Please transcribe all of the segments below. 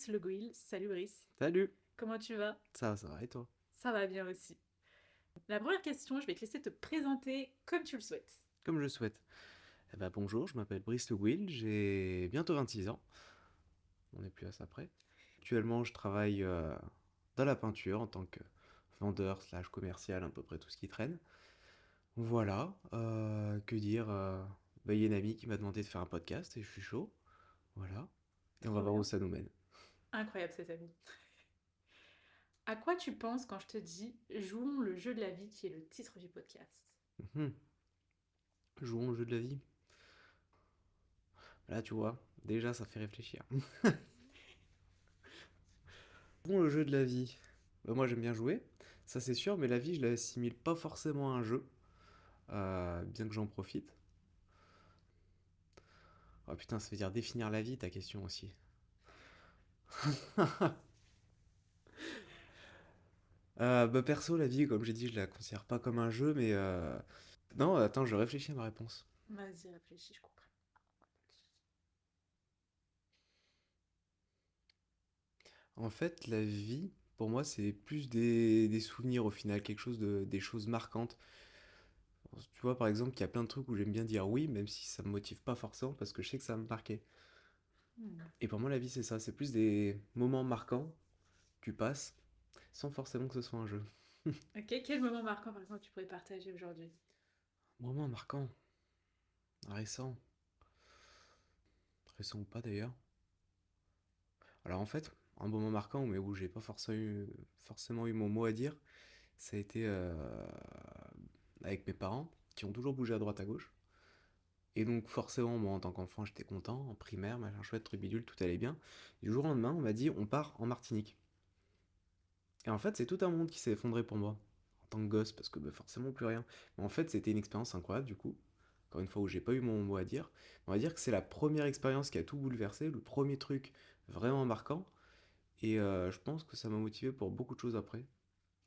Brice Le Gouil. Salut Brice, Salut, comment tu vas? ça va et toi? Ça va bien aussi. La première question, je vais te laisser te présenter comme tu le souhaites. Comme je souhaite. Bonjour, je m'appelle Brice Le Gouil, j'ai bientôt 26 ans, on n'est plus à ça près. Actuellement, je travaille dans la peinture en tant que vendeur slash commercial, à peu près tout ce qui traîne. Voilà, que dire il y a une amie qui m'a demandé de faire un podcast et je suis chaud, voilà. Et on va Trop voir où bien. ça nous mène. Incroyable cet ami. À quoi tu penses quand je te dis jouons le jeu de la vie qui est le titre du podcast? Mhm. Jouons au jeu de la vie. Là, tu vois, déjà ça fait réfléchir. Jouons au jeu de la vie. Moi j'aime bien jouer, ça c'est sûr, mais la vie je l'assimile pas forcément à un jeu. Bien que j'en profite. Oh putain, ça veut dire définir la vie, ta question aussi. Perso, la vie, comme j'ai dit, je la considère pas comme un jeu, mais non, attends, je réfléchis à ma réponse. Vas-y, réfléchis, je comprends. En fait, la vie, pour moi, c'est plus des souvenirs au final, des choses marquantes. Tu vois, par exemple, il y a plein de trucs où j'aime bien dire oui, même si ça me motive pas forcément, parce que je sais que ça va me marquer. Hmm. Et pour moi, la vie, c'est ça, c'est plus des moments marquants que tu passes, sans forcément que ce soit un jeu. Ok, quel moment marquant par exemple tu pourrais partager aujourd'hui? Moment marquant, récent, récent ou pas d'ailleurs. Alors en fait, un moment marquant, mais où j'ai pas forcément eu mon mot à dire, ça a été avec mes parents, qui ont toujours bougé à droite à gauche. Et donc forcément, moi en tant qu'enfant, j'étais content, en primaire, machin chouette, truc bidule, tout allait bien. Et du jour au lendemain, on m'a dit, on part en Martinique. Et en fait, c'est tout un monde qui s'est effondré pour moi, en tant que gosse, parce que forcément plus rien. Mais en fait, c'était une expérience incroyable, du coup. Encore une fois, où j'ai pas eu mon mot à dire. On va dire que c'est la première expérience qui a tout bouleversé, le premier truc vraiment marquant. Et je pense que ça m'a motivé pour beaucoup de choses après,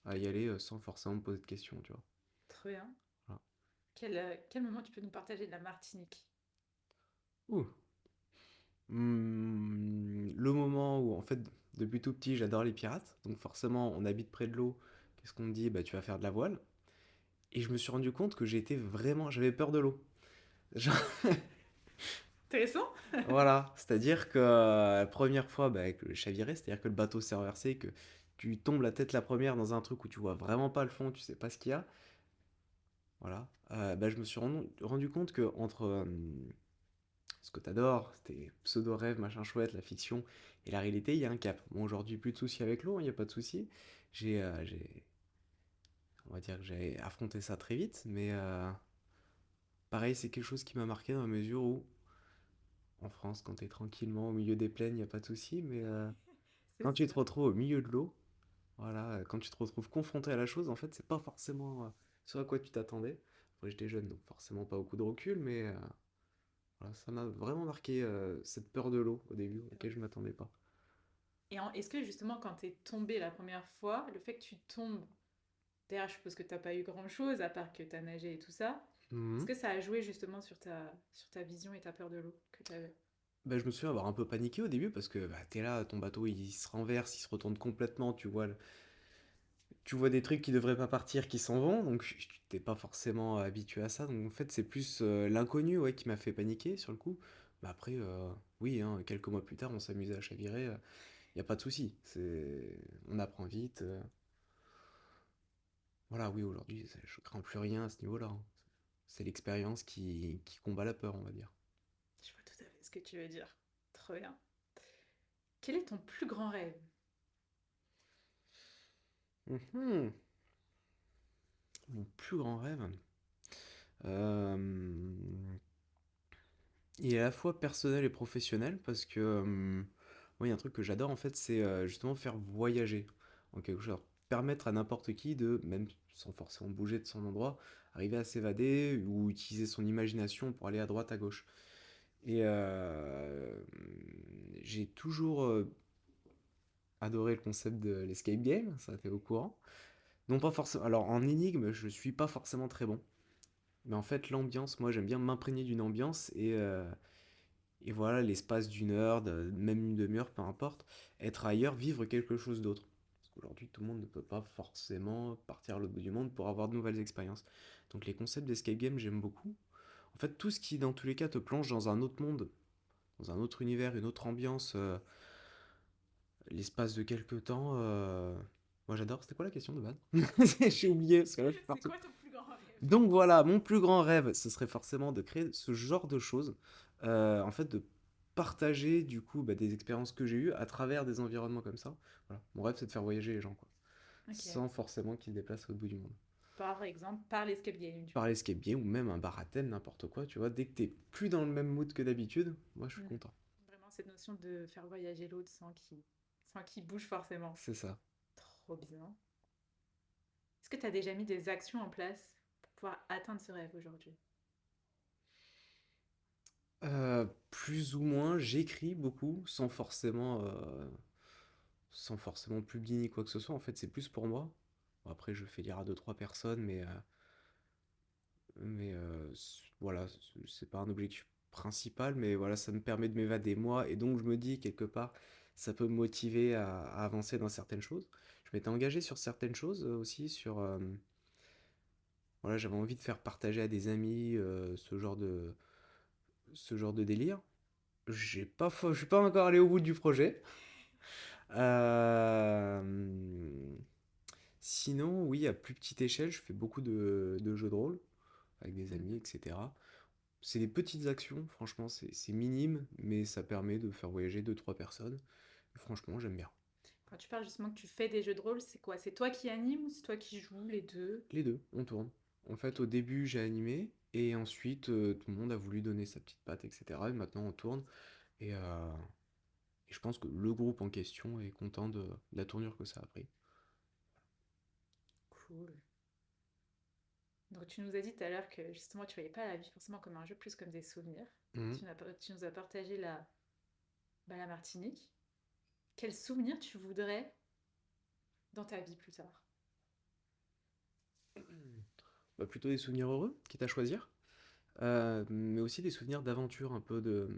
à y aller sans forcément me poser de questions, tu vois. Trop bien. Voilà. Quel moment tu peux nous partager de la Martinique? Ouh. Le moment où, en fait, depuis tout petit, j'adore les pirates. Donc forcément, on habite près de l'eau. Qu'est-ce qu'on me dit? Bah, tu vas faire de la voile. Et je me suis rendu compte que j'avais peur de l'eau. Genre, Intéressant? voilà. C'est-à-dire que la première fois, avec le chaviré, c'est-à-dire que le bateau s'est renversé, que tu tombes la tête la première dans un truc où tu vois vraiment pas le fond, tu sais pas ce qu'il y a. Voilà. Je me suis rendu compte que entre ce que t'adores, tes pseudo-rêves, machin chouette, la fiction et la réalité, il y a un cap. Bon, aujourd'hui, plus de soucis avec l'eau, il n'y a pas de soucis. On va dire que j'ai affronté ça très vite, mais pareil, c'est quelque chose qui m'a marqué dans la mesure où, en France, quand t'es tranquillement au milieu des plaines, il n'y a pas de soucis, mais C'est quand tu te sûr. retrouves au milieu de l'eau, voilà, quand tu te retrouves confronté à la chose, en fait, c'est pas forcément ce à quoi tu t'attendais. Après, j'étais jeune, donc forcément pas beaucoup de recul, mais voilà, ça m'a vraiment marqué cette peur de l'eau au début, auquel je m'attendais pas. Est-ce que justement quand t'es tombé la première fois, le fait que tu tombes, derrière je suppose que t'as pas eu grand-chose à part que t'as nagé et tout ça, est-ce Mhm. que ça a joué justement sur ta vision et ta peur de l'eau que t'avais? Je me souviens avoir un peu paniqué au début parce que t'es là, ton bateau il se renverse, il se retourne complètement, tu vois des trucs qui devraient pas partir qui s'en vont, donc tu t'es pas forcément habitué à ça. Donc en fait, c'est plus l'inconnu ouais, qui m'a fait paniquer sur le coup. Après, oui, hein, quelques mois plus tard, on s'amusait à chavirer, y a pas de souci. On apprend vite. Voilà, oui, aujourd'hui, je crains plus rien à ce niveau-là, hein. C'est l'expérience qui combat la peur, on va dire. Je vois tout à fait ce que tu veux dire. Trop bien. Quel est ton plus grand rêve? Mhm. Mon plus grand rêve, euh, il est à la fois personnel et professionnel parce que moi, il y a un truc que j'adore en fait, c'est justement faire voyager en quelque sorte. Permettre à n'importe qui de, même sans forcément bouger de son endroit, arriver à s'évader ou utiliser son imagination pour aller à droite, à gauche. Et j'ai toujours adoré le concept de l'escape game, ça t'es au courant. Non pas forcément. Alors en énigme, je suis pas forcément très bon. Mais en fait, l'ambiance, moi j'aime bien m'imprégner d'une ambiance Et voilà, l'espace d'une heure, même une demi-heure, peu importe, être ailleurs, vivre quelque chose d'autre. Parce qu'aujourd'hui, tout le monde ne peut pas forcément partir à l'autre bout du monde pour avoir de nouvelles expériences. Donc les concepts d'escape game, j'aime beaucoup. En fait, tout ce qui, dans tous les cas, te plonge dans un autre monde, dans un autre univers, une autre ambiance, l'espace de quelques temps. Moi, j'adore. C'était quoi la question de base? J'ai oublié, parce que là, je suis C'est partout. quoi ton plus grand rêve? Donc voilà, mon plus grand rêve, ce serait forcément de créer ce genre de choses. En fait, de partager du coup des expériences que j'ai eues à travers des environnements comme ça. Voilà. Mon rêve, c'est de faire voyager les gens, quoi. Ok. Sans forcément qu'ils se déplacent au bout du monde. Par exemple, par l'escape game, du Par coup. l'escape game ou même un bar à thème, n'importe quoi, tu vois. Dès que t'es plus dans le même mood que d'habitude, moi je suis Mm. content. Vraiment, cette notion de faire voyager l'autre sans qu'il bouge forcément. C'est ça. Trop bien. Est-ce que tu as déjà mis des actions en place pour pouvoir atteindre ce rêve aujourd'hui? Plus ou moins, j'écris beaucoup sans forcément publier ni quoi que ce soit. En fait, c'est plus pour moi. Bon, après, je fais lire à deux trois personnes, voilà, c'est pas un objectif principal, mais voilà, ça me permet de m'évader moi, et donc je me dis quelque part, ça peut me motiver à avancer dans certaines choses. Je m'étais engagé sur certaines choses aussi, voilà, j'avais envie de faire partager à des amis ce genre de délire. Je suis pas encore allé au bout du projet. Euh, Sinon, oui, à plus petite échelle, je fais beaucoup de jeux de rôle avec des amis, Mhm. etc. C'est des petites actions, franchement, c'est minime, mais ça permet de faire voyager deux trois personnes. Et franchement, j'aime bien. Quand tu parles justement que tu fais des jeux de rôle, c'est quoi? C'est toi qui anime ou c'est toi qui joues les deux? Les deux, on tourne. En fait, au début, j'ai animé, et ensuite, tout le monde a voulu donner sa petite patte, etc. Et maintenant, on tourne, et je pense que le groupe en question est content de la tournure que ça a pris. Cool. Donc tu nous as dit tout à l'heure que justement tu voyais pas la vie forcément comme un jeu, plus comme des souvenirs. Mhm. Tu nous as partagé la Martinique. Quel souvenir tu voudrais dans ta vie plus tard? Bah, plutôt des souvenirs heureux, quitte à choisir. Mais aussi des souvenirs d'aventure, un peu de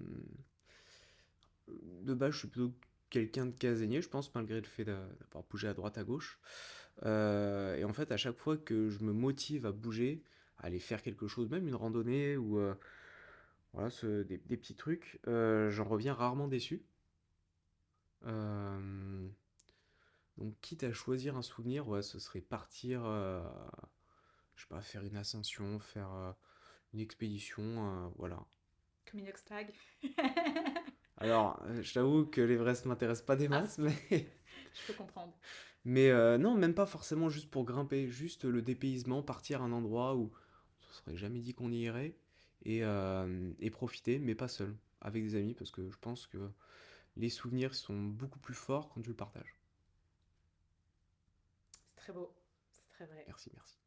base, je suis plutôt quelqu'un de casanier, je pense, malgré le fait d'avoir bougé à droite à gauche. Et en fait, à chaque fois que je me motive à bouger, à aller faire quelque chose, même une randonnée ou voilà, des petits trucs, j'en reviens rarement déçu. Euh, donc, quitte à choisir un souvenir, ouais, ce serait partir, je sais pas, faire une ascension, faire une expédition, voilà. Comme Inox Tag. Alors, je t'avoue que l'Everest m'intéresse pas des Ah, masses, mais je peux comprendre. non, même pas forcément juste pour grimper, juste le dépaysement, partir à un endroit où on se serait jamais dit qu'on y irait, et profiter, mais pas seul, avec des amis, parce que je pense que les souvenirs sont beaucoup plus forts quand tu le partages. C'est très beau. C'est très vrai. Merci, merci.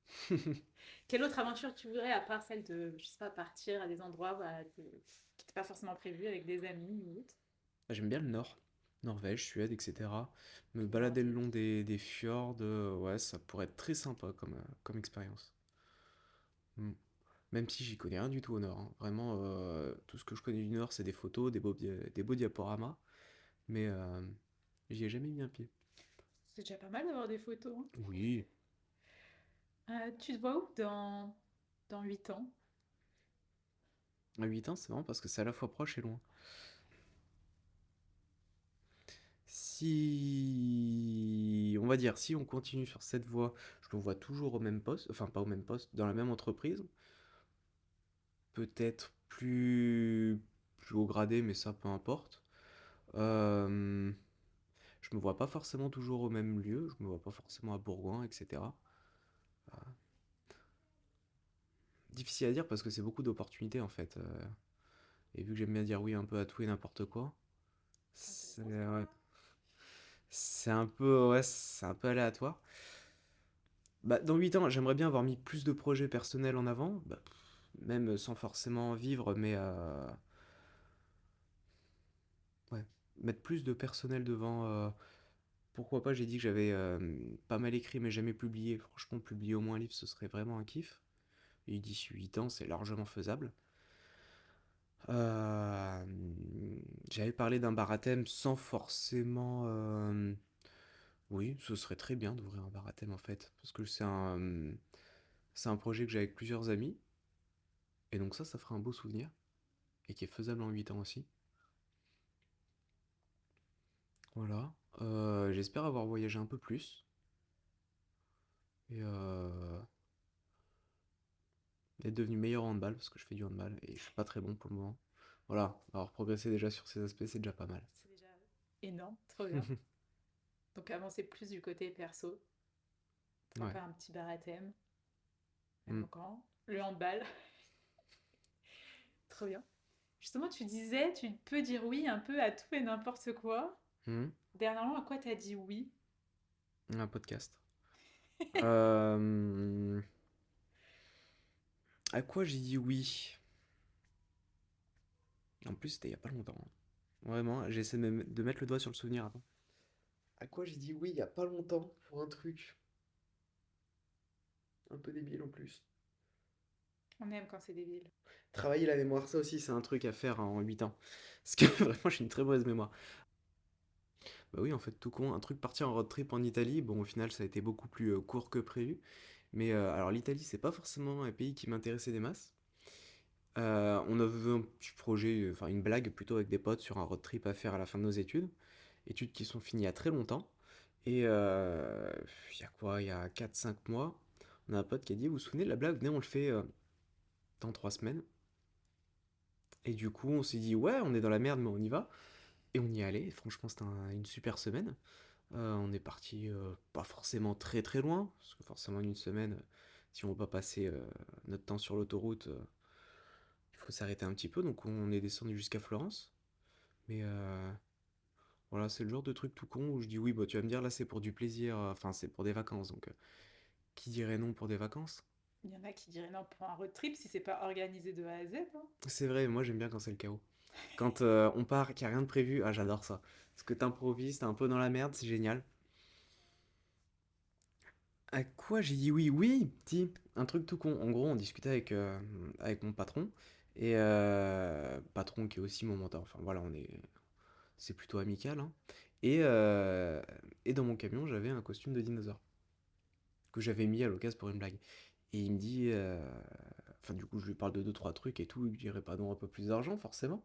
Quelle autre aventure tu voudrais à part celle de, je sais pas, partir à des endroits voilà, qui n'étaient pas forcément prévus avec des amis ou autre? J'aime bien le nord, Norvège, Suède, etc. Me balader le long Nordique. des fjords, ouais, ça pourrait être très sympa comme expérience. Mm. Même si j'y connais rien du tout au nord, hein. Vraiment, tout ce que je connais du nord, c'est des photos, des beaux diaporamas, mais j'y ai jamais mis un pied. C'est déjà pas mal d'avoir des photos, hein. Oui, Tu te vois où dans 8 ans? à 8 ans, c'est marrant parce que c'est à la fois proche et loin. Si, on va dire, si on continue sur cette voie, je me vois toujours au même poste, enfin pas au même poste, dans la même entreprise, peut-être plus haut gradé, mais ça peu importe. Euh, je me vois pas forcément toujours au même lieu, je me vois pas forcément à Bourgoin, etc. Difficile à dire parce que c'est beaucoup d'opportunités en fait. Et vu que j'aime bien dire oui un peu à tout et n'importe quoi, C'est c'est intéressant ça. ouais, c'est un peu aléatoire. Bah, dans 8 ans, j'aimerais bien avoir mis plus de projets personnels en avant, bah, même sans forcément en vivre, mais ouais, mettre plus de personnel devant. Pourquoi pas, j'ai dit que j'avais pas mal écrit mais jamais publié. Franchement, publier au moins un livre, ce serait vraiment un kiff. Et d'ici 8 ans, c'est largement faisable. J'avais parlé d'un bar à thème sans forcément... Oui, ce serait très bien d'ouvrir un bar à thème en fait, parce que c'est un projet que j'ai avec plusieurs amis, et donc ça ferait un beau souvenir, et qui est faisable en 8 ans aussi. Voilà. J'espère avoir voyagé un peu plus, et d'être devenu meilleur en handball, parce que je fais du handball, et je suis pas très bon pour le moment. Voilà, avoir progressé déjà sur ces aspects, c'est déjà pas mal. C'est déjà énorme, trop bien. Donc avancer plus du côté perso, pourquoi Ouais. pas un petit bar à thème, même Mm. au grand, le handball, trop bien. Justement, tu disais, tu peux dire oui un peu à tout et n'importe quoi. Mm. Dernièrement, à quoi t'as dit oui? Un podcast. Euh, À quoi j'ai dit oui? En plus, c'était il y a pas longtemps, hein. Vraiment, j'essaie de mettre le doigt sur le souvenir avant. À quoi j'ai dit oui il y a pas longtemps pour un truc un peu débile en plus. On aime quand c'est débile. Travailler la mémoire, ça aussi c'est un truc à faire en 8 ans. Parce que vraiment j'ai une très mauvaise mémoire. Bah oui, en fait, tout con, un truc parti en road trip en Italie, bon au final ça a été beaucoup plus court que prévu. Mais alors l'Italie c'est pas forcément un pays qui m'intéressait des masses. On avait un petit projet, enfin une blague plutôt avec des potes sur un road trip à faire à la fin de nos études. Études qui sont finies il y a très longtemps. Et il y a quoi, il y a 4 5 mois, on a un pote qui a dit, vous vous souvenez de la blague, venez on le fait dans 3 semaines. Et du coup on s'est dit, ouais on est dans la merde mais on y va. Et on y allait, et franchement c'était une super semaine. On est parti pas forcément très très loin, parce que forcément une semaine, si on veut pas passer notre temps sur l'autoroute, il faut s'arrêter un petit peu. Donc on est descendu jusqu'à Florence. Mais voilà, c'est le genre de truc tout con où je dis oui, bah tu vas me dire là c'est pour du plaisir, enfin c'est pour des vacances. Donc qui dirait non pour des vacances? Il y en a qui diraient non pour un road trip si c'est pas organisé de A à Z, hein. C'est vrai, moi j'aime bien quand c'est le chaos. Quand on part, qu'il n'y a rien de prévu, ah j'adore ça. Parce que t'improvises, t'es un peu dans la merde, c'est génial. À quoi j'ai dit oui? Oui, petit, un truc tout con. En gros, on discutait avec mon patron. Et patron qui est aussi mon mentor. Enfin voilà, c'est plutôt amical, hein. Et, euh, et dans mon camion, j'avais un costume de dinosaure que j'avais mis à l'occasion pour une blague. Et il me dit, enfin du coup, je lui parle de deux trois trucs et tout. Il dirait pas non un peu plus d'argent forcément.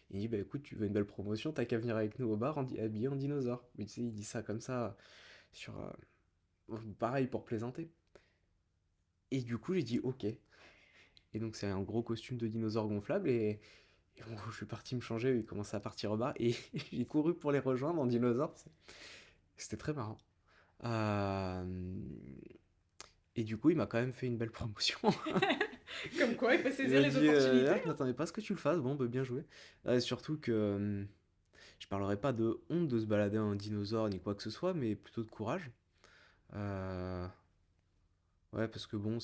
Il dit bah écoute, tu veux une belle promotion, t'as qu'à venir avec nous au bar habillé en dinosaure. Mais tu sais, il dit ça comme ça sur pareil pour plaisanter. Et du coup, j'ai dit OK. Et donc, c'est un gros costume de dinosaure gonflable. Et bon, je suis parti me changer. Il commençait à partir au bar. Et j'ai couru pour les rejoindre en dinosaure. C'était très marrant. Euh, Et du coup, il m'a quand même fait une belle promotion. Comme quoi, il faut Il saisir m'a les dit opportunités, ah, je hein. m'attendais pas à ce que tu le fasses. Bon, bah, bien joué. Surtout que je parlerai pas de honte de se balader en dinosaure ni quoi que ce soit, mais plutôt de courage. Euh, Ouais, parce que bon,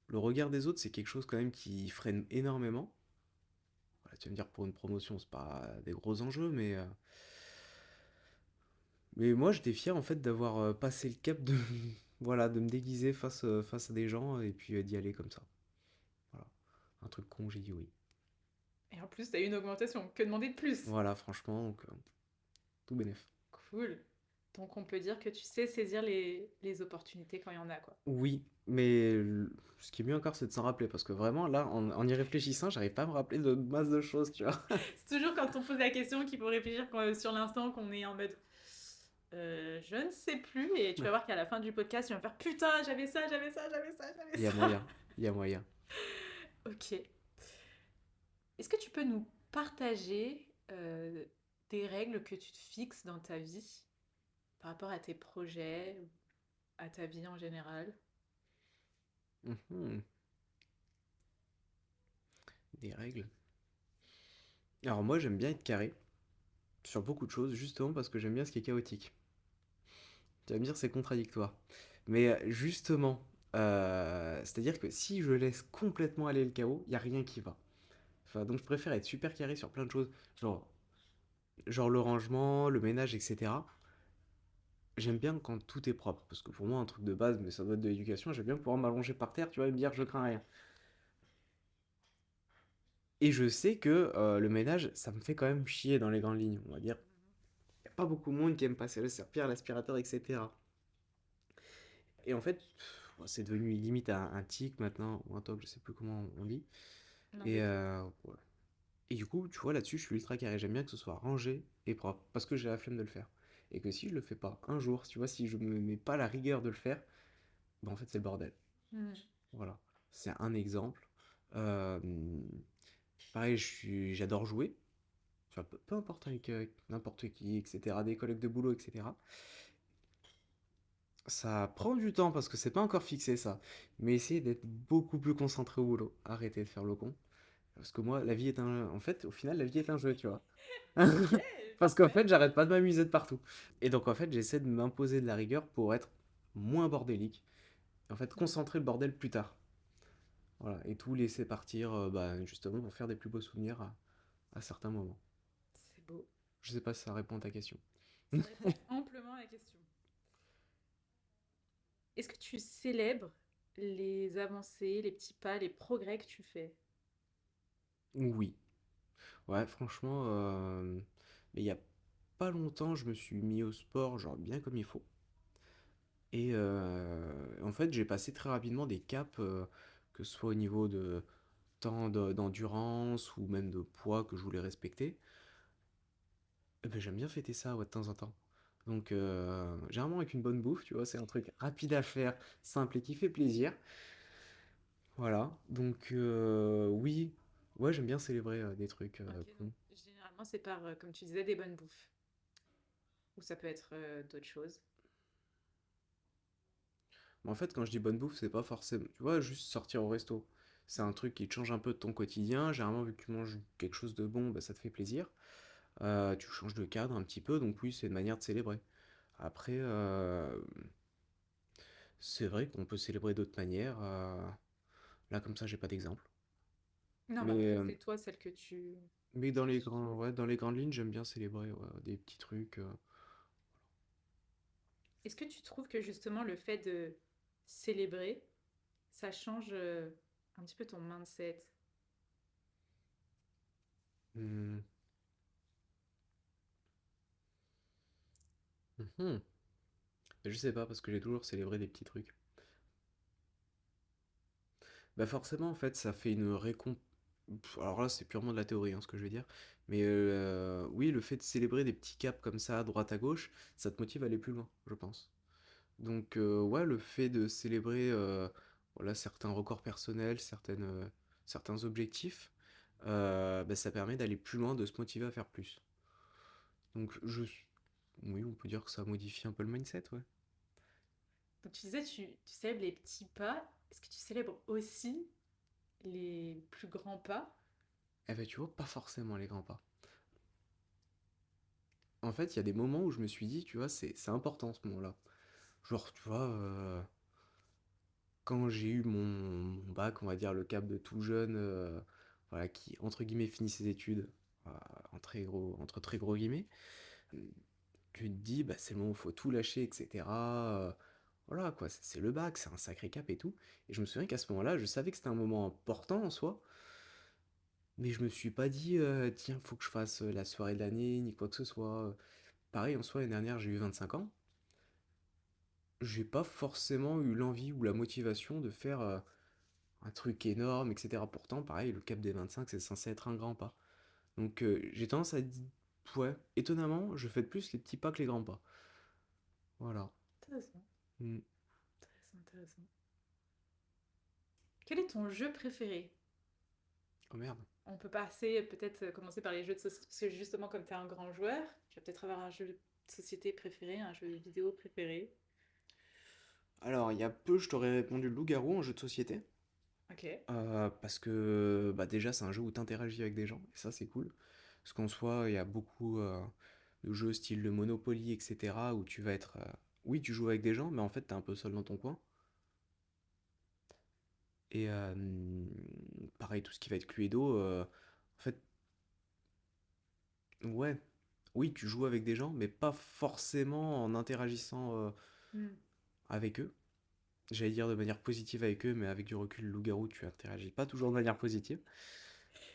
le regard des autres, c'est quelque chose quand même qui freine énormément. Voilà, tu vas me dire pour une promotion, c'est pas des gros enjeux, mais moi j'étais fier en fait d'avoir passé le cap de voilà, de me déguiser face à des gens et puis d'y aller comme ça. Voilà, un truc con, j'ai dit oui. Et en plus, t'as eu une augmentation. Que demander de plus? Voilà, franchement, donc tout bénef. Cool. Donc on peut dire que tu sais saisir les opportunités quand il y en a, quoi. Oui, mais ce qui est mieux encore, c'est de s'en rappeler parce que vraiment là, en y réfléchissant, j'arrive pas à me rappeler de masse de choses, tu vois. C'est toujours quand on pose la question qu'il faut réfléchir sur l'instant qu'on est en mode je ne sais plus. Et tu vas voir qu'à la fin du podcast, tu vas me faire putain, j'avais ça, j'avais ça, j'avais ça, j'avais Il y a ça. moyen, il y a moyen. Ok. Est-ce que tu peux nous partager des règles que tu te fixes dans ta vie par rapport à tes projets, à ta vie en général? Mhm. Des règles. Alors moi, j'aime bien être carré sur beaucoup de choses, justement parce que j'aime bien ce qui est chaotique. Tu vas me dire, c'est contradictoire. Mais justement, c'est-à-dire que si je laisse complètement aller le chaos, il n'y a rien qui va. Enfin, donc je préfère être super carré sur plein de choses, genre, genre le rangement, le ménage, etc. J'aime bien quand tout est propre, parce que pour moi, un truc de base, mais ça doit être de l'éducation, j'aime bien pouvoir m'allonger par terre, tu vois, et me dire, je crains rien. Et je sais que le ménage, ça me fait quand même chier dans les grandes lignes. On va dire, il n'y a pas beaucoup de monde qui aime passer le serpillère, l'aspirateur, etc. Et en fait, bon, c'est devenu limite un tic maintenant, ou un toc, je sais plus comment on dit. Non, Et, des tocs. voilà. Et du coup, tu vois, là-dessus, je suis ultra carré. J'aime bien que ce soit rangé et propre, parce que j'ai la flemme de le faire. Et que si je le fais pas un jour, tu vois, si je me mets pas la rigueur de le faire, bah en fait, c'est le bordel. Hmm. Voilà. C'est un exemple. Euh, Pareil, j'adore jouer. Enfin, peu importe avec n'importe qui, etc. Des collègues de boulot, etc. Ça prend du temps parce que c'est pas encore fixé ça. Mais essayez d'être beaucoup plus concentré au boulot. Arrêtez de faire le con. Parce que moi, la vie est un. En fait, au final, la vie est un jeu, tu vois. Ok, Parce qu'en parfait. fait, j'arrête pas de m'amuser de partout. Et donc, en fait, j'essaie de m'imposer de la rigueur pour être moins bordélique. Et en fait, Hmm. concentrer le bordel plus tard. Voilà. Et tout laisser partir, bah, justement, pour faire des plus beaux souvenirs à certains moments. C'est beau. Je sais pas si ça répond à ta question. Ça répond amplement à la question. Est-ce que tu célèbres les avancées, les petits pas, les progrès que tu fais? Oui. Ouais, franchement, mais il y a pas longtemps, je me suis mis au sport, genre bien comme il faut. Et en fait, j'ai passé très rapidement des caps, que ce soit au niveau de temps d'endurance ou même de poids que je voulais respecter. Et ben, j'aime bien fêter ça, ouais, de temps en temps. Donc, généralement avec une bonne bouffe, tu vois, c'est un truc rapide à faire, simple et qui fait plaisir. Voilà. Donc, oui, ouais, j'aime bien célébrer des trucs Ok, donc cool. généralement c'est par, comme tu disais, des bonnes bouffes. Ou ça peut être d'autres choses. Mais en fait, quand je dis bonne bouffe, c'est pas forcément, tu vois, juste sortir au resto. C'est un truc qui te change un peu de ton quotidien. Généralement, vu que tu manges quelque chose de bon, bah, ça te fait plaisir. Tu changes de cadre un petit peu, donc oui, c'est une manière de célébrer. Après, c'est vrai qu'on peut célébrer d'autres manières. Là, comme ça, j'ai pas d'exemple. Non, mais Mais, après, euh, c'est toi celle que tu, mais que dans les tu grands, souhaites. ouais, dans les grandes lignes, j'aime bien célébrer ouais, des petits trucs. Est-ce que tu trouves que justement le fait de célébrer, ça change un petit peu ton mindset? Hmm, mhm. Je sais pas, parce que j'ai toujours célébré des petits trucs. Bah forcément, en fait, ça fait une récompense. Alors là, c'est purement de la théorie, hein, ce que je vais dire. Mais oui, le fait de célébrer des petits caps comme ça, à droite à gauche, ça te motive à aller plus loin, je pense. Donc, ouais, le fait de célébrer voilà, certains records personnels, certains objectifs, bah, ça permet d'aller plus loin, de se motiver à faire plus. Donc, oui, on peut dire que ça modifie un peu le mindset, ouais. Donc tu disais, tu célèbres les petits pas. Est-ce que tu célèbres aussi les plus grands pas? Eh ben, tu vois, pas forcément les grands pas. En fait, il y a des moments où je me suis dit, tu vois, c'est important ce moment-là. Genre, tu vois, quand j'ai eu mon bac, on va dire le cap de tout jeune, voilà, qui, entre guillemets, finit ses études, euh, entre très gros guillemets, tu te dis, bah, c'est le moment où il faut tout lâcher, etc. Voilà, quoi, c'est le bac, c'est un sacré cap et tout. Et je me souviens qu'à ce moment-là, je savais que c'était un moment important en soi, mais je me suis pas dit, tiens, faut que je fasse la soirée de l'année, ni quoi que ce soit. Pareil, en soi, l'année dernière, j'ai eu 25 ans. J'ai pas forcément eu l'envie ou la motivation de faire un truc énorme, etc. Pourtant, pareil, le cap des 25, c'est censé être un grand pas. Donc j'ai tendance à dire, ouais, étonnamment, je fais plus les petits pas que les grands pas. Voilà. Intéressant, Mm. intéressant, intéressant. Quel est ton jeu préféré? Oh merde. On peut passer, peut-être commencer par les jeux de société, parce que justement, comme tu es un grand joueur, tu vas peut-être avoir un jeu de société préféré, un jeu vidéo préféré. Alors, il y a peu, je t'aurais répondu loup-garou en jeu de société. Ok. Parce que bah, déjà, c'est un jeu où tu interagis avec des gens, et ça, c'est cool. Parce qu'en soi, il y a beaucoup de jeux style le Monopoly, etc., où tu vas être. Oui, tu joues avec des gens, mais en fait, t'es un peu seul dans ton coin. Et pareil, tout ce qui va être Cluedo, en fait, ouais, oui, tu joues avec des gens, mais pas forcément en interagissant Hmm. avec eux. J'allais dire de manière positive avec eux, mais avec du recul, loup-garou, tu interagis pas toujours de manière positive.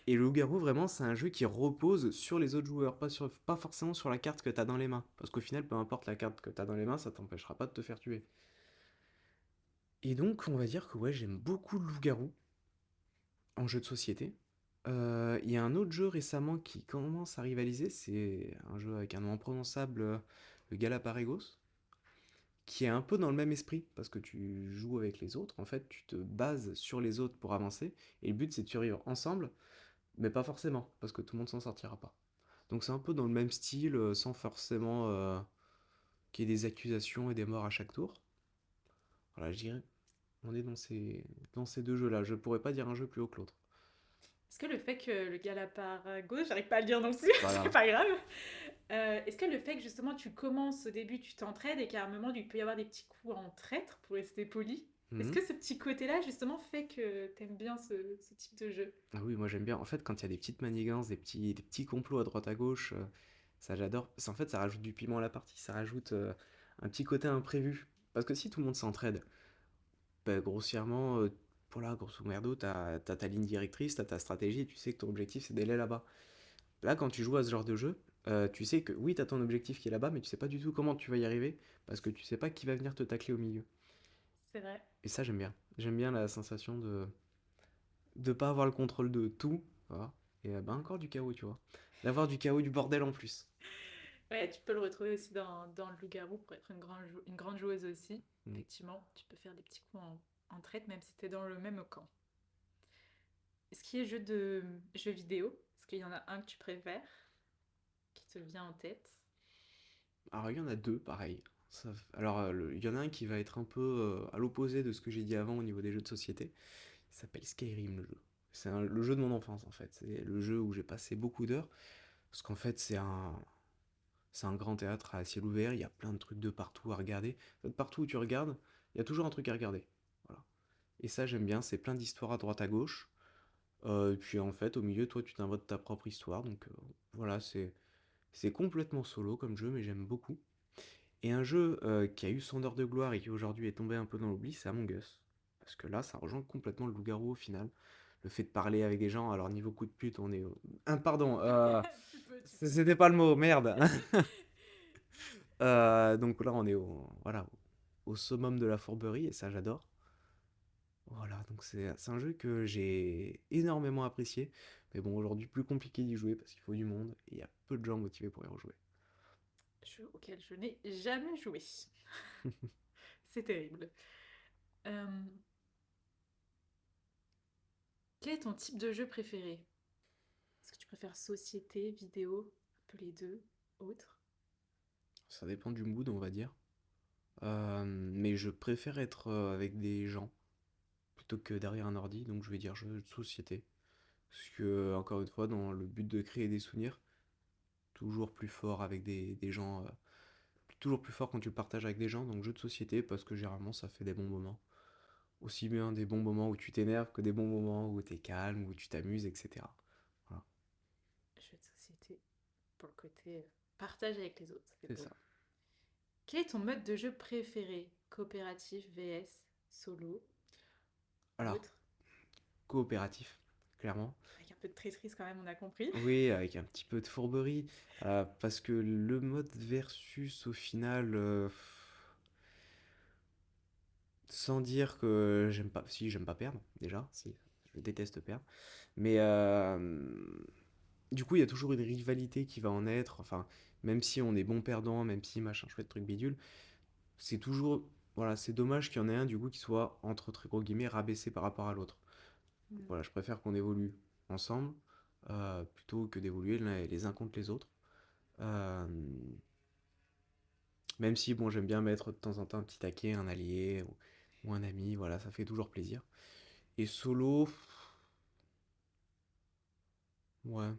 Et le loup-garou, vraiment, c'est un jeu qui repose sur les autres joueurs, pas forcément sur la carte que t'as dans les mains. Parce qu'au final, peu importe la carte que t'as dans les mains, ça t'empêchera pas de te faire tuer. Et donc, on va dire que ouais, j'aime beaucoup le loup-garou en jeu de société. Il y a un autre jeu récemment qui commence à rivaliser, c'est un jeu avec un nom imprononçable, le Galapagos, qui est un peu dans le même esprit, parce que tu joues avec les autres, en fait, tu te bases sur les autres pour avancer, et le but c'est de survivre ensemble, mais pas forcément, parce que tout le monde s'en sortira pas. Donc c'est un peu dans le même style, sans forcément qu'il y ait des accusations et des morts à chaque tour. Voilà, je dirais, on est dans ces deux jeux-là. Je pourrais pas dire un jeu plus haut que l'autre. Est-ce que le fait que le Galapagos, j'arrive pas à le dire non plus, C'est pas c'est grave. pas grave. Est-ce que le fait que justement tu commences au début, tu t'entraides et qu'à un moment il peut y avoir des petits coups en traître pour rester poli, est-ce Mhm. que ce petit côté-là justement fait que t'aimes bien ce type de jeu? Ah oui, moi j'aime bien. En fait, quand il y a des petites manigances, des petits complots à droite à gauche, ça j'adore. En fait, ça rajoute du piment à la partie, ça rajoute un petit côté imprévu. Parce que si tout le monde s'entraide, bah, grossièrement, voilà, grosso merdo, t'as ta ligne directrice, t'as ta stratégie, et tu sais que ton objectif c'est d'aller là-bas. Là, quand tu joues à ce genre de jeu, tu sais que oui, t'as ton objectif qui est là-bas, mais tu sais pas du tout comment tu vas y arriver, parce que tu sais pas qui va venir te tacler au milieu. C'est vrai. Et ça, j'aime bien. J'aime bien la sensation de pas avoir le contrôle de tout, voilà. Et bah, encore du chaos, tu vois. D'avoir du chaos, du bordel en plus. Ouais, tu peux le retrouver aussi dans le loup-garou pour être une grande joueuse aussi. Mm. Effectivement, tu peux faire des petits coups en traite même si t'es dans le même camp. Est-ce qu'il y a jeux vidéo? Est-ce qu'il y en a un que tu préfères, qui te vient en tête? Alors, il y en a deux, pareil. Alors, il y en a un qui va être un peu à l'opposé de ce que j'ai dit avant au niveau des jeux de société. Il s'appelle Skyrim, le jeu. Le jeu de mon enfance, en fait. C'est le jeu où j'ai passé beaucoup d'heures. Parce qu'en fait, c'est un grand théâtre à ciel ouvert. Il y a plein de trucs de partout à regarder. En fait, partout où tu regardes, il y a toujours un truc à regarder. Voilà. Et ça, j'aime bien. C'est plein d'histoires à droite à gauche. Et puis en fait, au milieu, toi, tu t'inventes ta propre histoire. Donc voilà, c'est complètement solo comme jeu, mais j'aime beaucoup. Et un jeu qui a eu son heure de gloire et qui aujourd'hui est tombé un peu dans l'oubli, c'est Among Us. Parce que là, ça rejoint complètement le loup-garou au final. Le fait de parler avec des gens, alors niveau coup de pute, on est... pardon, Tu peux. c'était pas le mot, merde. Donc là, on est voilà, au summum de la fourberie, et ça, j'adore. Voilà, donc c'est un jeu que j'ai énormément apprécié. Mais bon, aujourd'hui, plus compliqué d'y jouer parce qu'il faut du monde et il y a peu de gens motivés pour y rejouer. Jeu auquel je n'ai jamais joué. C'est terrible. Euh, Quel est ton type de jeu préféré? Est-ce que tu préfères société, vidéo, un peu les deux, autre? Ça dépend du mood, on va dire. Mais je préfère être avec des gens plutôt que derrière un ordi, donc je vais dire jeu de société. Parce que, encore une fois, dans le but de créer des souvenirs, toujours plus fort avec des gens, toujours plus fort quand tu le partages avec des gens, donc jeu de société, parce que généralement ça fait des bons moments. Aussi bien des bons moments où tu t'énerves que des bons moments où t'es calme, où tu t'amuses, etc. Voilà, Jeu de société, pour le côté partage avec les autres, c'est c'est beau. ça. Quel est ton mode de jeu préféré? Coopératif, VS, solo, Alors, autre? coopératif, clairement. Avec un peu de traîtrise quand même, on a compris. Oui, avec un petit peu de fourberie, parce que le mode versus, au final, sans dire que j'aime pas, si j'aime pas perdre, déjà, si, je déteste perdre, mais du coup, il y a toujours une rivalité qui va en être, enfin, même si on est bon perdant, même si machin chouette truc bidule, c'est toujours, voilà, c'est dommage qu'il y en ait un du coup qui soit, entre très gros guillemets, rabaissé par rapport à l'autre. Hmm. Voilà, je préfère qu'on évolue ensemble, plutôt que d'évoluer les uns contre les autres. Euh, Même si, bon, j'aime bien mettre de temps en temps un petit taquet, un allié ou un ami, voilà, ça fait toujours plaisir. Et solo, ouais,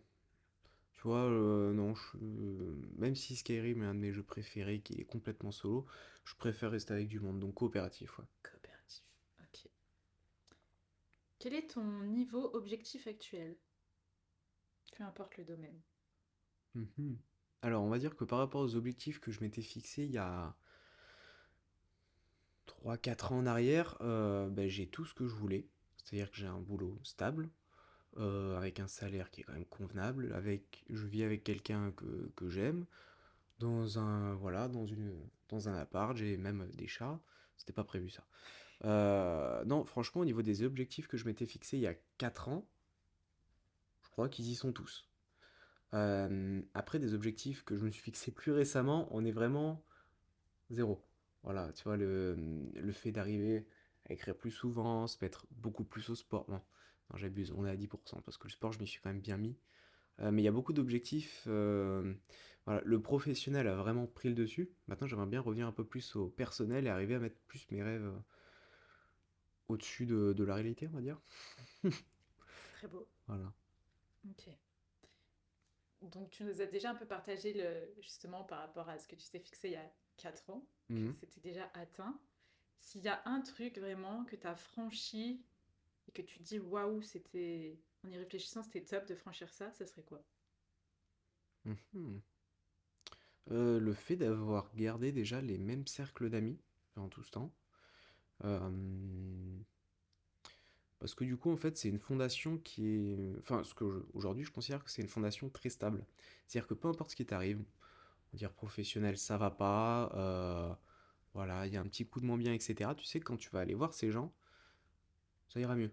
tu vois, non, même si Skyrim est un de mes jeux préférés qui est complètement solo, je préfère rester avec du monde, donc coopératif, ouais. Coopératif, ok. Quel est ton niveau objectif actuel? Peu importe le domaine. Mhm. Alors, on va dire que par rapport aux objectifs que je m'étais fixés il y a 3 4 ans en arrière, ben, j'ai tout ce que je voulais. C'est-à-dire que j'ai un boulot stable, avec un salaire qui est quand même convenable, je vis avec quelqu'un que j'aime, voilà, dans un appart, j'ai même des chats, c'était pas prévu ça. Non, franchement, au niveau des objectifs que je m'étais fixé il y a 4 ans, je crois qu'ils y sont tous. Après, des objectifs que je me suis fixé plus récemment, on est vraiment zéro. Voilà, tu vois, le fait d'arriver à écrire plus souvent, se mettre beaucoup plus au sport. Non, non, j'abuse, on est à 10%, parce que le sport, je m'y suis quand même bien mis. Mais il y a beaucoup d'objectifs. Voilà, le professionnel a vraiment pris le dessus. Maintenant, j'aimerais bien revenir un peu plus au personnel et arriver à mettre plus mes rêves au-dessus de la réalité, on va dire. C'est très beau. Voilà. Ok. Donc, tu nous as déjà un peu partagé justement par rapport à ce que tu t'es fixé il y a 4 ans, que Mhm. c'était déjà atteint. S'il y a un truc vraiment que tu as franchi et que tu dis waouh, c'était, en y réfléchissant, c'était top de franchir ça, ça serait quoi? Mhm. Le fait d'avoir gardé déjà les mêmes cercles d'amis pendant tout ce temps. Euh, Parce que du coup, en fait, c'est une fondation qui est... Enfin, aujourd'hui, je considère que c'est une fondation très stable. C'est-à-dire que peu importe ce qui t'arrive, on va dire professionnel, ça va pas, voilà, il y a un petit coup de moins bien, etc. Tu sais que quand tu vas aller voir ces gens, ça ira mieux.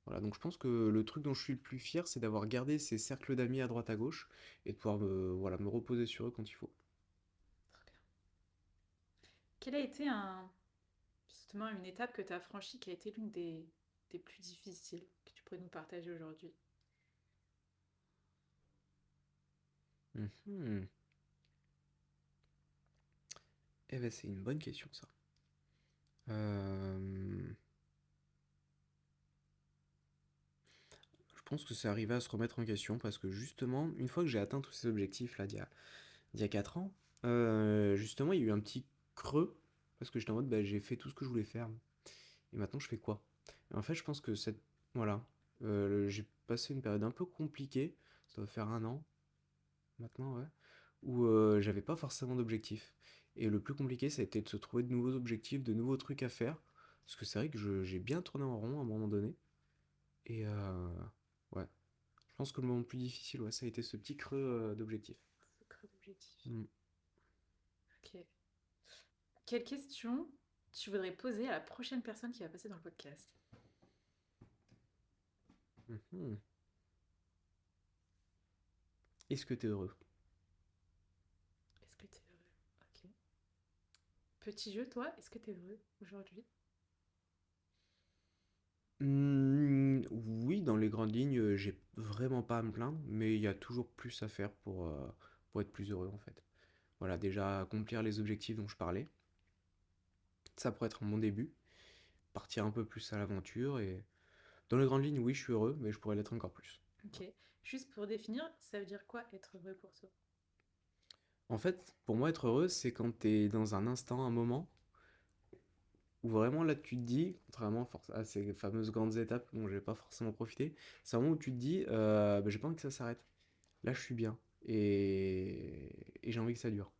Voilà, donc je pense que le truc dont je suis le plus fier, c'est d'avoir gardé ces cercles d'amis à droite à gauche et de pouvoir voilà, me reposer sur eux quand il faut. Très bien. Quelle a été justement une étape que tu as franchie qui a été l'une des plus difficiles que tu pourrais nous partager aujourd'hui? Mhm. Eh ben, c'est une bonne question, ça. Euh, Je pense que c'est arrivé à se remettre en question parce que justement, une fois que j'ai atteint tous ces objectifs là d'il y a 4 ans, justement, il y a eu un petit creux parce que j'étais en mode bah, j'ai fait tout ce que je voulais faire et maintenant je fais quoi? Et en fait, je pense que voilà, j'ai passé une période un peu compliquée, ça doit faire 1 an maintenant, ouais, où j'avais pas forcément d'objectifs. Et le plus compliqué, ça a été de se trouver de nouveaux objectifs, de nouveaux trucs à faire parce que c'est vrai que j'ai bien tourné en rond à un moment donné et ouais. Je pense que le moment le plus difficile, ouais, ça a été ce petit creux d'objectif. Ce creux d'objectif. Mm. Ok. Quelle question tu voudrais poser à la prochaine personne qui va passer dans le podcast? Mhm. Est-ce que t'es heureux? Est-ce que tu es heureux? Ok. Petit jeu, toi, est-ce que tu es heureux aujourd'hui? Oui, dans les grandes lignes, j'ai vraiment pas à me plaindre, mais il y a toujours plus à faire pour être plus heureux en fait. Voilà, déjà accomplir les objectifs dont je parlais, ça pourrait être un bon début, partir un peu plus à l'aventure et dans les grandes lignes, oui, je suis heureux, mais je pourrais l'être encore plus. Ok. Juste pour définir, ça veut dire quoi être heureux pour toi? En fait, pour moi, être heureux, c'est quand t'es dans un instant, un moment, où vraiment là tu te dis, contrairement à ces fameuses grandes étapes dont j'ai pas forcément profité, c'est un moment où tu te dis, bah, j'ai pas envie que ça s'arrête. Là je suis bien et j'ai envie que ça dure.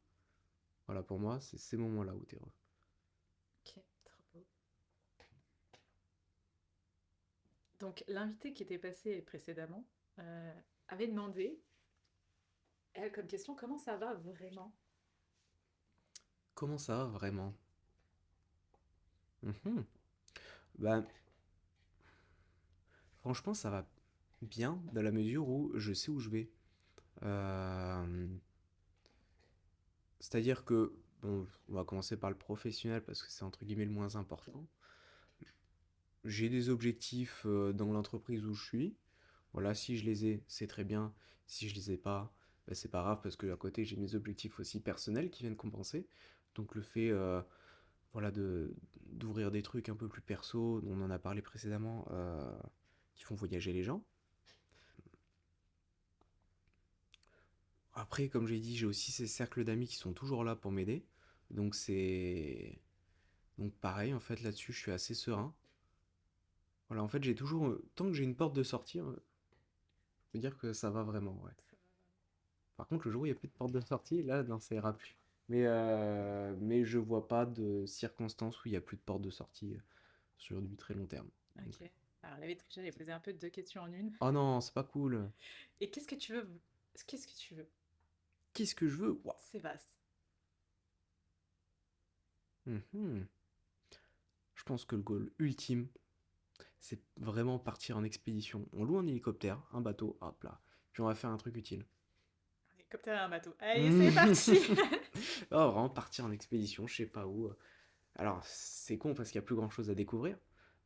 Voilà, pour moi, c'est ces moments-là où t'es heureux. Ok, trop beau. Donc, l'invité qui était passé précédemment euh, avait demandé, elle, comme question, comment ça va vraiment? Comment ça va vraiment? Mhm. Bah, franchement, ça va bien dans la mesure où je sais où je vais. Euh, C'est-à-dire que, bon, on va commencer par le professionnel parce que c'est entre guillemets le moins important. J'ai des objectifs dans l'entreprise où je suis. Voilà, si je les ai, c'est très bien. Si je les ai pas, bah, c'est pas grave parce que à côté j'ai mes objectifs aussi personnels qui viennent compenser. Donc le fait, voilà, d'ouvrir des trucs un peu plus perso, dont on en a parlé précédemment, qui font voyager les gens. Après, comme j'ai dit, j'ai aussi ces cercles d'amis qui sont toujours là pour m'aider. Donc donc pareil, en fait, là-dessus, je suis assez serein. Voilà, en fait, j'ai toujours, tant que j'ai une porte de sortie, je peux dire que ça va vraiment, ouais. Ça va vraiment. Par contre, le jour où il n'y a plus de porte de sortie, là, non, ça ira plus. Mais je vois pas de circonstances où il n'y a plus de porte de sortie sur du très long terme. Donc, Ok. Alors, la vie trichée, j'ai posé un peu deux questions en une. Oh non, c'est pas cool. Et qu'est-ce que tu veux? Qu'est-ce que tu veux? Qu'est-ce que je veux? Ouah. C'est vaste. Mhm. Je pense que le goal ultime, c'est vraiment partir en expédition. On loue un hélicoptère, un bateau, hop là. Puis on va faire un truc utile. Un hélicoptère et un bateau. Allez, c'est parti! Oh, vraiment partir en expédition, je sais pas où. Alors, c'est con parce qu'il y a plus grand chose à découvrir.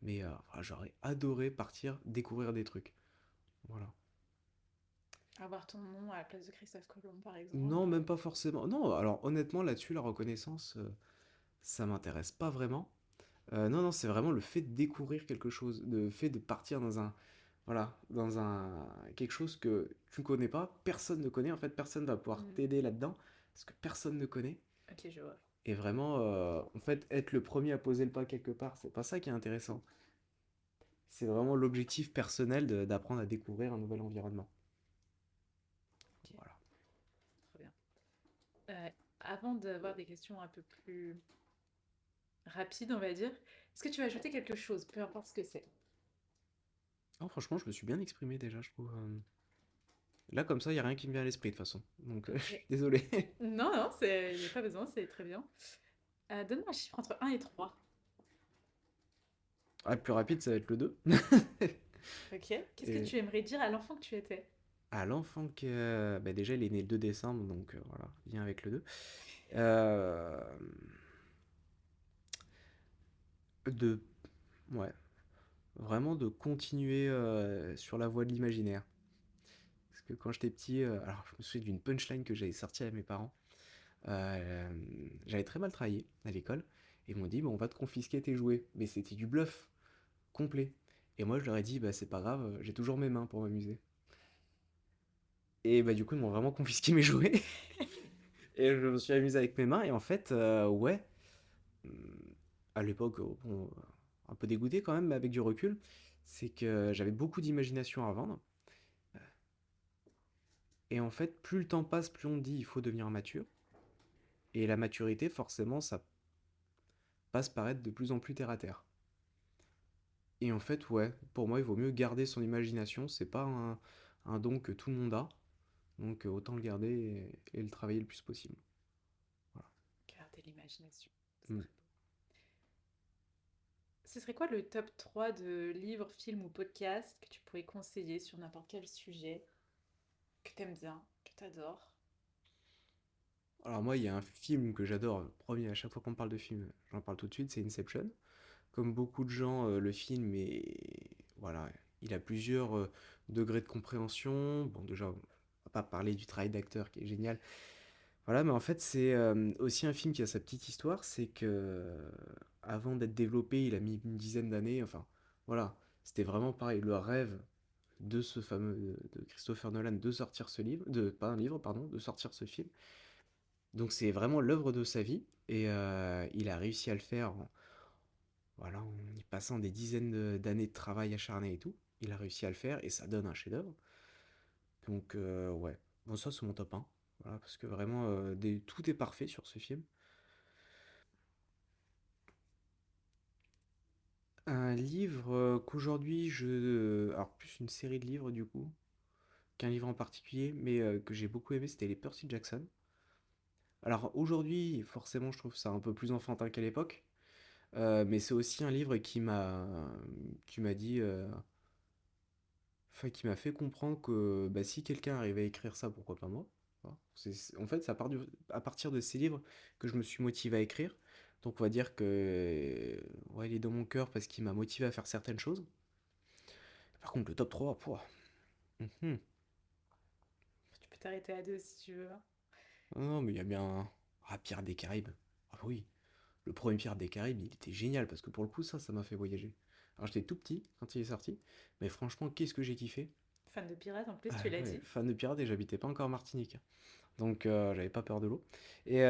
Mais voilà, j'aurais adoré partir découvrir des trucs. Voilà. Avoir ton nom à la place de Christophe Colomb, par Non, exemple. même pas forcément. Non, alors honnêtement, là-dessus, la reconnaissance, ça m'intéresse pas vraiment. Non, non, c'est vraiment le fait de découvrir quelque chose, le fait de partir dans un, voilà, dans un, quelque chose que tu ne connais pas, personne ne connaît, en fait, personne va pouvoir Hmm. t'aider là-dedans, parce que personne ne connaît. Ok, je vois. Et vraiment, en fait, être le premier à poser le pas quelque part, c'est pas ça qui est intéressant. C'est vraiment l'objectif personnel d'apprendre à découvrir un nouvel environnement. Ok, Voilà. trop bien. Euh, Avant d'avoir des questions un peu plus rapides, on va dire, est-ce que tu veux ajouter quelque chose, peu importe ce que c'est? Oh, franchement, je me suis bien exprimé déjà, je trouve. Là, comme ça, il n'y a rien qui me vient à l'esprit de toute façon. Donc, je Ok. suis désolé. Non, non, il n'y a pas besoin, c'est très bien. Donne-moi un chiffre entre un et 3. Ah, le plus rapide, ça va être le 2. Ok. Qu'est-ce que Et tu aimerais dire à l'enfant que tu étais? à l'enfant que. Bah, déjà, il est né le 2 décembre, donc voilà, lien avec le 2. Euh, de. Ouais, vraiment de continuer sur la voie de l'imaginaire. Parce que quand j'étais petit, alors je me souviens d'une punchline que j'avais sortie à mes parents. Euh, J'avais très mal travaillé à l'école. Et ils m'ont dit, bon, on va te confisquer tes jouets. Mais c'était du bluff complet. Et moi, je leur ai dit, bah, c'est pas grave, j'ai toujours mes mains pour m'amuser. Et bah, du coup, ils m'ont vraiment confisqué mes jouets. Et je me suis amusé avec mes mains. Et en fait, ouais, hum, à l'époque, bon, un peu dégoûté quand même, mais avec du recul, c'est que j'avais beaucoup d'imagination à vendre. Et en fait, plus le temps passe, plus on dit il faut devenir mature. Et la maturité, forcément, ça passe par être de plus en plus terre à terre. Et en fait, ouais, pour moi, il vaut mieux garder son imagination. C'est pas un don que tout le monde a. Donc, autant le garder et le travailler le plus possible. Voilà. Garder l'imagination. C'est Mm. très beau. Ce serait quoi le top 3 de livres, films ou podcasts que tu pourrais conseiller sur n'importe quel sujet que t'aimes bien, que t'adores? Alors, moi, il y a un film que j'adore. Premier, à chaque fois qu'on parle de film, j'en parle tout de suite, c'est Inception. Comme beaucoup de gens, le film est. Voilà, il a plusieurs degrés de compréhension. Bon, déjà, on va pas parler du travail d'acteur qui est génial. Voilà, mais en fait, c'est aussi un film qui a sa petite histoire. C'est que avant d'être développé, il a mis une dizaine d'années. Enfin, voilà, c'était vraiment pareil. Le rêve de ce fameux de Christopher Nolan de sortir ce livre, de pas un livre, pardon, de sortir ce film. Donc c'est vraiment l'œuvre de sa vie et il a réussi à le faire voilà, en y passant des dizaines d'années de travail acharné et tout. Il a réussi à le faire et ça donne un chef-d'œuvre. Donc ouais, bon ça c'est mon top 1. Voilà, parce que vraiment tout est parfait sur ce film. Un livre qu'aujourd'hui alors plus une série de livres du coup, qu'un livre en particulier, mais que j'ai beaucoup aimé, c'était les Percy Jackson. Alors aujourd'hui, forcément, je trouve ça un peu plus enfantin qu'à l'époque, mais c'est aussi un livre qui m'a dit, enfin qui m'a fait comprendre que bah, si quelqu'un arrivait à écrire ça, pourquoi pas moi? Voilà. En fait, c'est à partir de ces livres que je me suis motivé à écrire. Donc on va dire que ouais, il est dans mon cœur parce qu'il m'a motivé à faire certaines choses. Par contre, le top 3, pouah, mhm. Tu peux t'arrêter à deux si tu veux, hein. Non, non, mais il y a bien. Ah, Pierre des Caraïbes. Ah bah oui, le premier Pierre des Caraïbes, il était génial parce que pour le coup, ça m'a fait voyager. Alors j'étais tout petit quand il est sorti, mais franchement, qu'est-ce que j'ai kiffé. Fan de pirates en plus, Ah tu l'as ouais, dit. fan de pirates et j'habitais pas encore en Martinique. Donc j'avais pas peur de l'eau. Et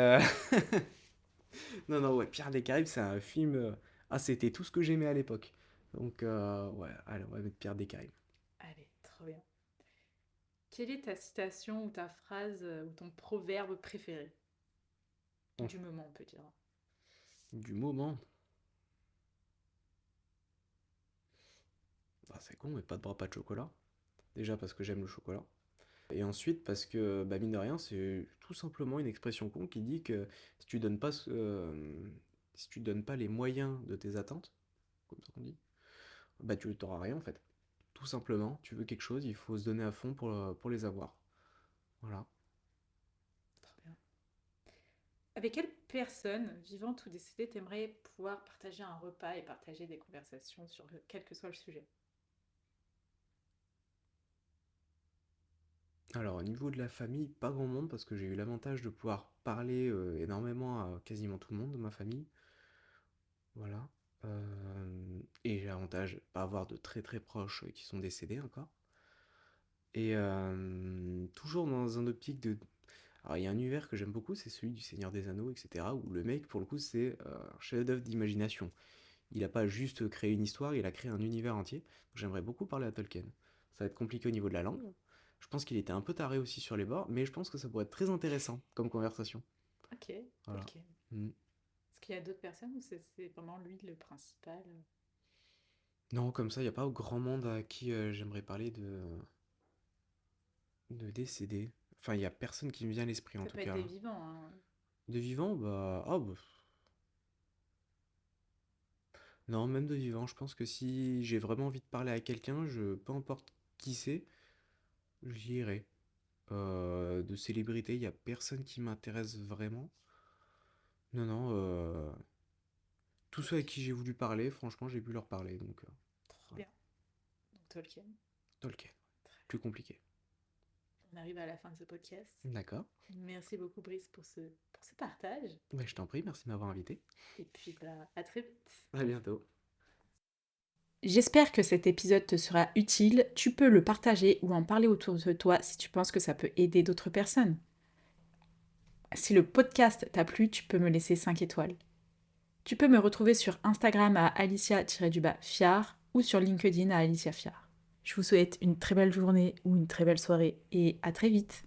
non, non, ouais, Pierre des Caraïbes, c'est un film. Ah, c'était tout ce que j'aimais à l'époque. Donc ouais, allez, on va mettre Pierre des Caraïbes. Allez, trop bien. Quelle est ta citation ou ta phrase ou ton proverbe préféré Hum, du moment, on peut dire? Du moment. Enfin, c'est con, mais pas de bras, pas de chocolat. Déjà parce que j'aime le chocolat. Et ensuite parce que, bah, mine de rien, c'est tout simplement une expression con qui dit que si tu donnes pas, si tu donnes pas les moyens de tes attentes, comme ça qu'on dit, bah tu t'auras rien en fait. Tout simplement, tu veux quelque chose, il faut se donner à fond pour les avoir. Voilà. Trop bien. Avec quelle personne, vivante ou décédée, t'aimerais pouvoir partager un repas et partager des conversations sur quel que soit le sujet? Alors au niveau de la famille, pas grand monde parce que j'ai eu l'avantage de pouvoir parler énormément à quasiment tout le monde de ma famille. Voilà. Et j'ai l'avantage de pas avoir de très très proches qui sont décédés encore. Et toujours dans un optique de... Alors il y a un univers que j'aime beaucoup, c'est celui du Seigneur des Anneaux, etc. Où le mec, pour le coup, c'est un chef-d'œuvre d'imagination. Il a pas juste créé une histoire, il a créé un univers entier. Donc j'aimerais beaucoup parler à Tolkien. Ça va être compliqué au niveau de la langue. Je pense qu'il était un peu taré aussi sur les bords, mais je pense que ça pourrait être très intéressant comme conversation. Ok, Voilà. Tolkien. Mm. Est-ce qu'il y a d'autres personnes ou c'est vraiment lui le principal? Non, comme ça, il n'y a pas grand monde à qui j'aimerais parler de décédés. Enfin, il n'y a personne qui me vient à l'esprit en Ça tout peut être cas des là. vivants, hein. De vivant, bah... Ah, bah... Non, même de vivant, je pense que si j'ai vraiment envie de parler à quelqu'un, peu importe qui c'est, j'y irai. De célébrité, il n'y a personne qui m'intéresse vraiment. Non, non, tous ceux Ok, avec qui j'ai voulu parler, franchement, j'ai pu leur parler, donc trop voilà. bien. Donc Tolkien. Tolkien, Très plus compliqué. bien. On arrive à la fin de ce podcast. D'accord. Merci beaucoup Brice pour ce partage. Bah, je t'en prie, merci de m'avoir invité. Et puis bah, à très vite. À bientôt. J'espère que cet épisode te sera utile. Tu peux le partager ou en parler autour de toi si tu penses que ça peut aider d'autres personnes. Si le podcast t'a plu, tu peux me laisser 5 étoiles. Tu peux me retrouver sur Instagram à alicia-fiar ou sur LinkedIn à Alicia Fiar. Je vous souhaite une très belle journée ou une très belle soirée et à très vite.